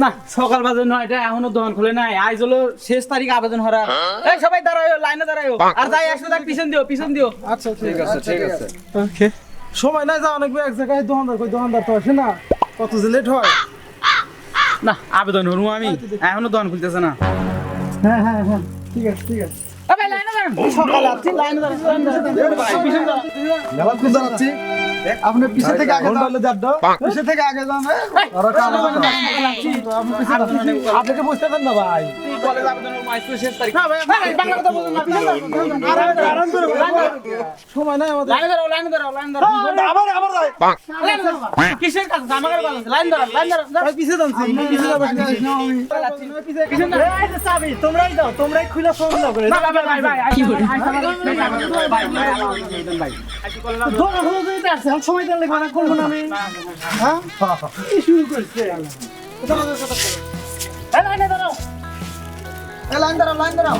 না সকাল বাজে 9টা এখনো দোকান খুলে নাই আজ হলো শেষ তারিখ আবেদন হওয়ার এই সবাই দাঁড়াও লাইনে দাঁড়াও আর যাই আসলে তাক পিছন দিও আচ্ছা ঠিক আছে ঠিক আছে ওকে সময় নাই যাও অনেক এক জায়গায় দোকানদার তো আসে না কত যে লেট হয় না আবেদন হরু আমি এখনো দোকান খুলতেছে না হ্যাঁ ঠিক আছে ভাই লাইনে দাঁড়ান সকাল আসছি লাইনে দাঁড়ান পিছন দাঁড়ান মেলা খুঁজে যাচ্ছি আপনি পিছে থেকে আগে যান পিছে থেকে আগে যান ওরা কাজ আপনাকে বুঝতে পারেন না ভাই কলেজ আবেদন হলো আজ তো শেষ তারিখ না ভাই বাংলা কথা বলুন না পিছন আরাম করে সময় নাই আমাদের লাইনে দাঁড়াও আবার যাই কিসের কাজ আমাদের কাজ লাইন দাঁড়াও ভাই পিছে যাচ্ছি পিছে যাবেন পিছন দাঁড়াও চাবি তোমরাই দাও তোমরাই খুলে ফোন দাও করে ভাই কি করে ভাই দোকান হলো যেতে আসছে সময় দিলে মানা করব না আমি হ্যাঁ কি শুরু করছে লাইনে দাঁড়াও লাইন দাঁড়াও